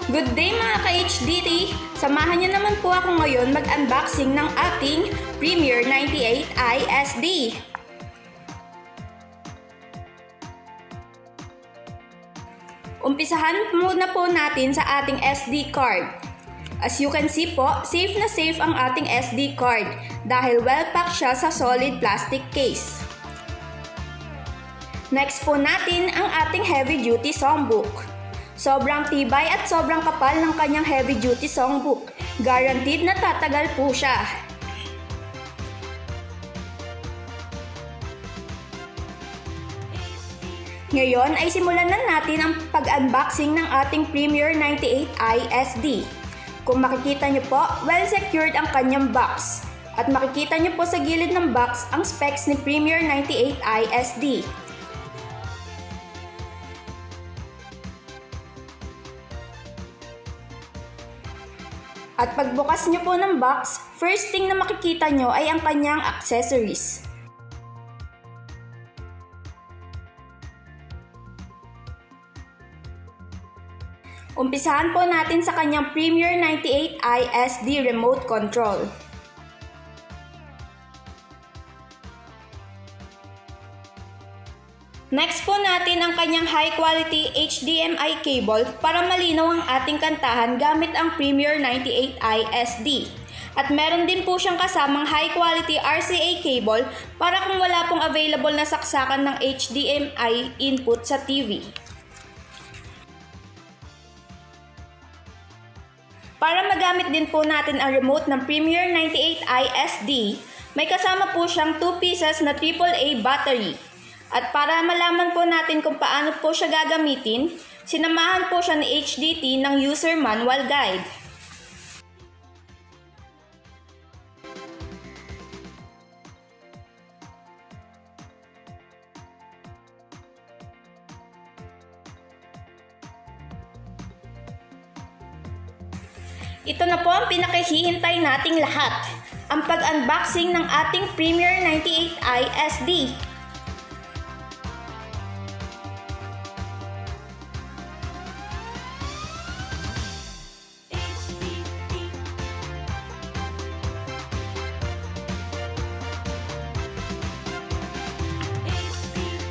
Good day mga ka-HDT! Samahan niyo naman po ako ngayon mag-unboxing ng ating Premier 98i SD. Umpisahan muna po natin sa ating SD card. As you can see po, safe na safe ang ating SD card dahil well-packed siya sa solid plastic case. Next po natin ang ating heavy-duty songbook. Sobrang tibay at sobrang kapal ng kanyang heavy-duty songbook. Guaranteed na tatagal po siya. Ngayon ay simulan na natin ang pag-unboxing ng ating Premier 98i SD. Kung makikita nyo po, well-secured ang kanyang box. At makikita nyo po sa gilid ng box ang specs ni Premier 98i SD. At pagbukas nyo po ng box, first thing na makikita nyo ay ang kanyang accessories. Umpisahan po natin sa kanyang Premier 98i SD remote control. Next po natin ang kanyang high quality HDMI cable para malinaw ang ating kantahan gamit ang Premier 98i SD. At meron din po siyang kasamang high quality RCA cable para kung wala pong available na saksakan ng HDMI input sa TV. Para magamit din po natin ang remote ng Premier 98i SD, may kasama po siyang 2 pieces na AAA battery. At para malaman po natin kung paano po siya gagamitin, sinamahan po siya ni HDT ng user manual guide. Ito na po ang pinakahihintay nating lahat, ang pag-unboxing ng ating Premier 98i SD.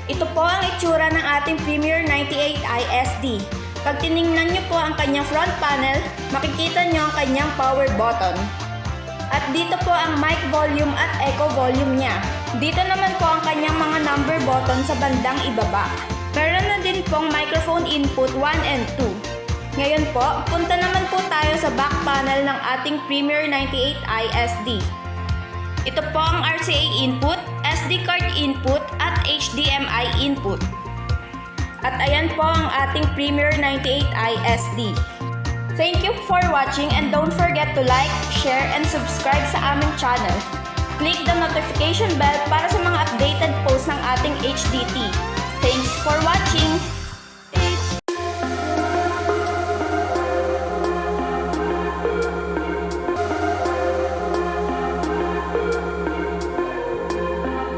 Ito po ang itsura ng ating Premier 98i SD. Pag tiningnan nyo po ang kanyang front panel, makikita nyo ang kanyang power button. At dito po ang mic volume at echo volume niya. Dito naman po ang kanyang mga number button sa bandang ibaba. Meron na din pong microphone input 1 and 2. Ngayon po, punta naman po tayo sa back panel ng ating Premier 98i SD. Ito po ang RCA input, SD card input at HDMI input. At ayan po ang ating Premier 98i SD. Thank you for watching and don't forget to like, share, and subscribe sa aming channel. Click the notification bell para sa mga updated posts ng ating HDT. Thanks for watching!